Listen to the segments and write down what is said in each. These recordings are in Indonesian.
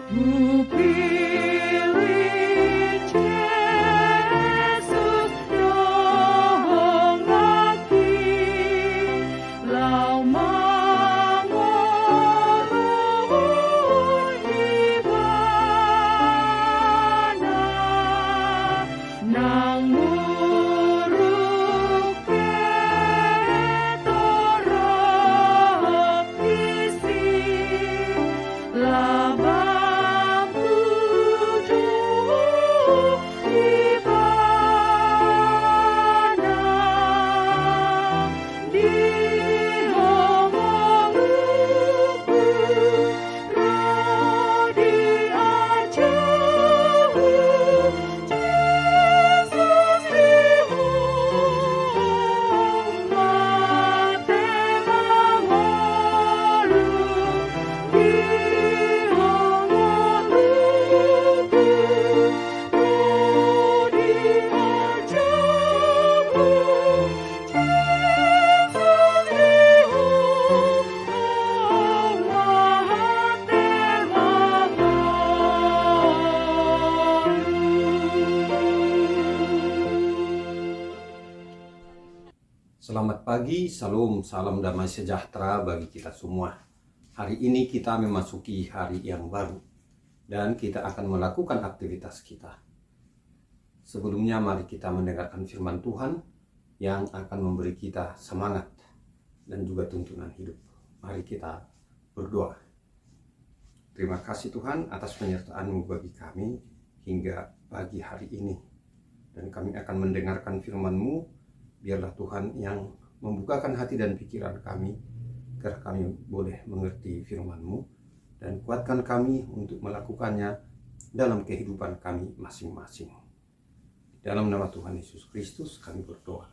Ku pilih Yesus yang lagi lau mangoroi ibana nang muruk ketorok isi labang tuju ibana dihomongku rodi ajahu Jesus lihong mate mangolu dihomongku rodi ajahu Jesus lihong mate mangolu. Selamat pagi, salam damai sejahtera bagi kita semua. Hari ini kita memasuki hari yang baru dan kita akan melakukan aktivitas kita. Sebelumnya mari kita mendengarkan firman Tuhan yang akan memberi kita semangat dan juga tuntunan hidup. Mari kita berdoa. Terima kasih Tuhan atas penyertaan-Mu bagi kami hingga pagi hari ini. Dan kami akan mendengarkan firman-Mu. Biarlah Tuhan yang membukakan hati dan pikiran kami, agar kami boleh mengerti firman-Mu, dan kuatkan kami untuk melakukannya dalam kehidupan kami masing-masing. Dalam nama Tuhan Yesus Kristus kami berdoa.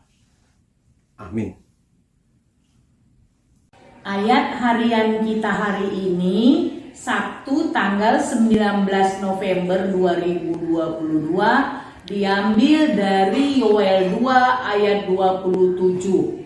Amin. Ayat harian kita hari ini, Sabtu tanggal 19 November 2022, diambil dari Yoel 2 ayat 27.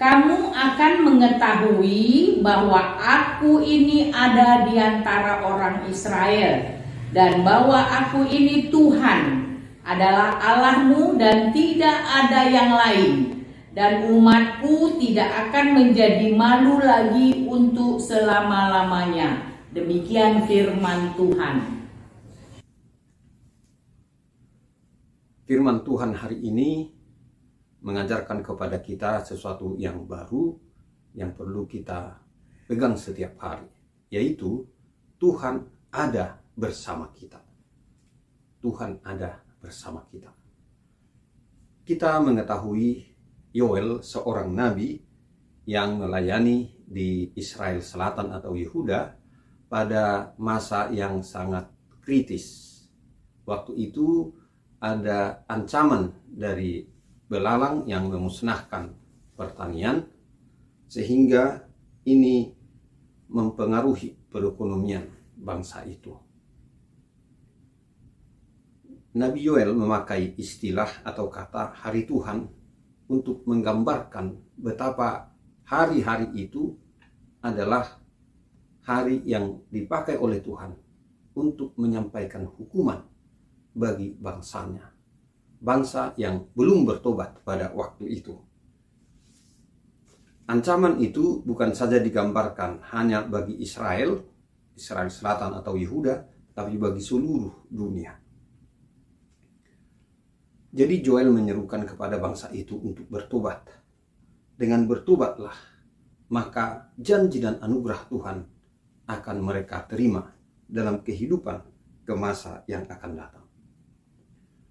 Kamu akan mengetahui bahwa aku ini ada di antara orang Israel, dan bahwa aku ini Tuhan, adalah Allahmu dan tidak ada yang lain, dan umatku tidak akan menjadi malu lagi untuk selama-lamanya. Demikian firman Tuhan. Firman Tuhan hari ini mengajarkan kepada kita sesuatu yang baru yang perlu kita pegang setiap hari, yaitu Tuhan ada bersama kita. Tuhan ada bersama kita. Kita mengetahui Yoel seorang nabi yang melayani di Israel Selatan atau Yehuda pada masa yang sangat kritis. Waktu itu ada ancaman dari belalang yang memusnahkan pertanian, sehingga ini mempengaruhi perekonomian bangsa itu. Nabi Yoel memakai istilah atau kata hari Tuhan untuk menggambarkan betapa hari-hari itu adalah hari yang dipakai oleh Tuhan untuk menyampaikan hukuman bagi bangsanya, bangsa yang belum bertobat pada waktu itu. Ancaman itu bukan saja digambarkan hanya bagi Israel Selatan atau Yehuda, tapi bagi seluruh dunia. Jadi Yoel menyerukan kepada bangsa itu untuk bertobat. Dengan bertobatlah, maka janji dan anugerah Tuhan akan mereka terima dalam kehidupan ke masa yang akan datang.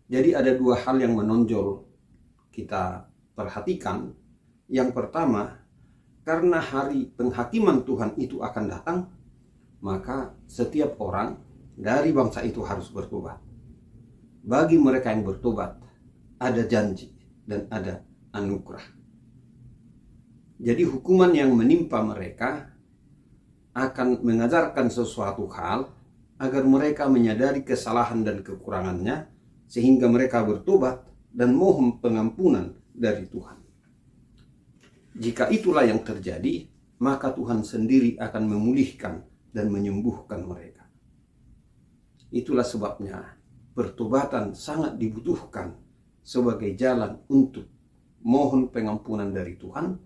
Jadi ada dua hal yang menonjol kita perhatikan. Yang pertama, karena hari penghakiman Tuhan itu akan datang, maka setiap orang dari bangsa itu harus bertobat. Bagi mereka yang bertobat, ada janji dan ada anugerah. Jadi hukuman yang menimpa mereka akan mengajarkan sesuatu hal agar mereka menyadari kesalahan dan kekurangannya, sehingga mereka bertobat dan mohon pengampunan dari Tuhan. Jika itulah yang terjadi, maka Tuhan sendiri akan memulihkan dan menyembuhkan mereka. Itulah sebabnya pertobatan sangat dibutuhkan sebagai jalan untuk mohon pengampunan dari Tuhan,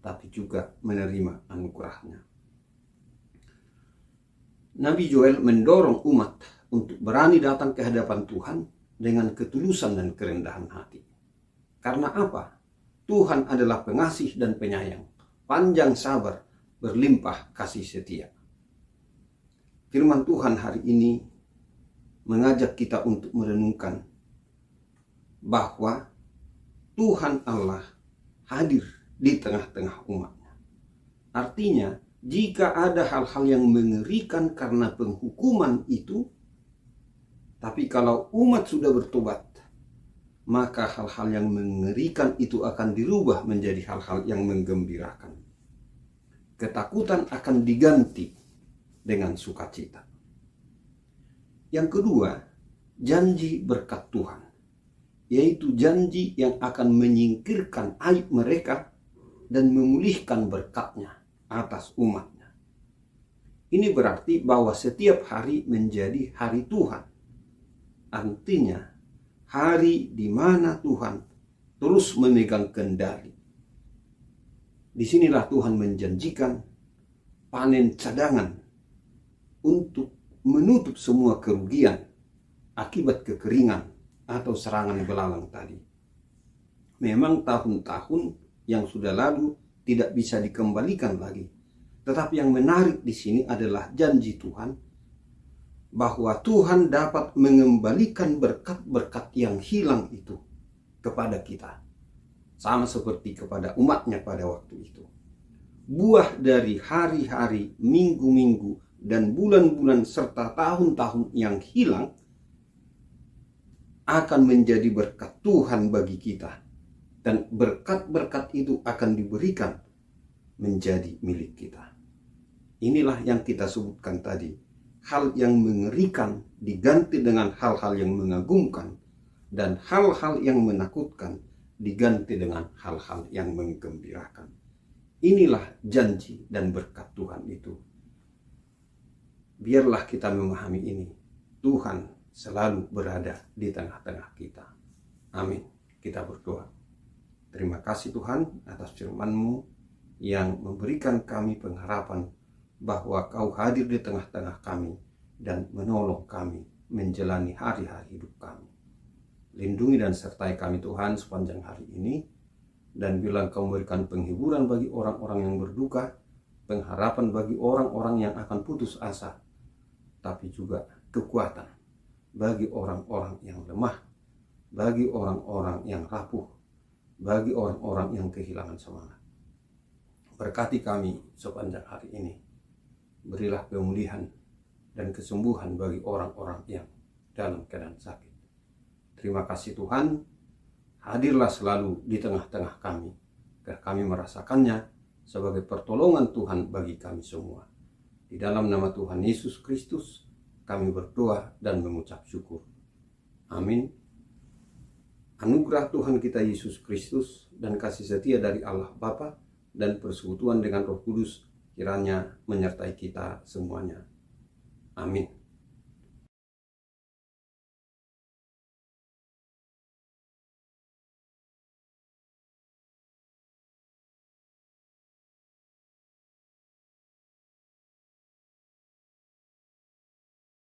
tapi juga menerima anugerahnya. Nabi Joel mendorong umat untuk berani datang ke hadapan Tuhan dengan ketulusan dan kerendahan hati. Karena apa? Tuhan adalah pengasih dan penyayang, panjang sabar, berlimpah kasih setia. Firman Tuhan hari ini mengajak kita untuk merenungkan bahwa Tuhan Allah hadir di tengah-tengah umatnya. Artinya, jika ada hal-hal yang mengerikan karena penghukuman itu, tapi kalau umat sudah bertobat, maka hal-hal yang mengerikan itu akan dirubah menjadi hal-hal yang menggembirakan. Ketakutan akan diganti dengan sukacita. Yang kedua, janji berkat Tuhan, yaitu janji yang akan menyingkirkan aib mereka dan memulihkan berkat-Nya atas umat-Nya. Ini berarti bahwa setiap hari menjadi hari Tuhan. Artinya, hari di mana Tuhan terus memegang kendali. Disinilah Tuhan menjanjikan panen cadangan untuk menutup semua kerugian akibat kekeringan atau serangan belalang tadi. Memang tahun-tahun yang sudah lalu tidak bisa dikembalikan lagi. Tetapi yang menarik di sini adalah janji Tuhan bahwa Tuhan dapat mengembalikan berkat-berkat yang hilang itu kepada kita. Sama seperti kepada umatnya pada waktu itu. Buah dari hari-hari, minggu-minggu, dan bulan-bulan serta tahun-tahun yang hilang akan menjadi berkat Tuhan bagi kita. Dan berkat-berkat itu akan diberikan menjadi milik kita. Inilah yang kita sebutkan tadi. Hal yang mengerikan diganti dengan hal-hal yang mengagumkan. Dan hal-hal yang menakutkan diganti dengan hal-hal yang menggembirakan. Inilah janji dan berkat Tuhan itu. Biarlah kita memahami ini. Tuhan selalu berada di tengah-tengah kita. Amin. Kita berdoa. Terima kasih Tuhan atas firman-Mu yang memberikan kami pengharapan bahwa Kau hadir di tengah-tengah kami dan menolong kami menjalani hari-hari hidup kami. Lindungi dan sertai kami Tuhan sepanjang hari ini. Dan bila Kau memberikan penghiburan bagi orang-orang yang berduka, pengharapan bagi orang-orang yang akan putus asa, tapi juga kekuatan bagi orang-orang yang lemah, bagi orang-orang yang rapuh, bagi orang-orang yang kehilangan semangat. Berkati kami sepanjang hari ini. Berilah pemulihan dan kesembuhan bagi orang-orang yang dalam keadaan sakit. Terima kasih Tuhan, hadirlah selalu di tengah-tengah kami, agar kami merasakannya sebagai pertolongan Tuhan bagi kami semua. Di dalam nama Tuhan Yesus Kristus, kami berdoa dan mengucap syukur. Amin. Anugerah Tuhan kita Yesus Kristus dan kasih setia dari Allah Bapa dan persekutuan dengan Roh Kudus kiranya menyertai kita semuanya. Amin.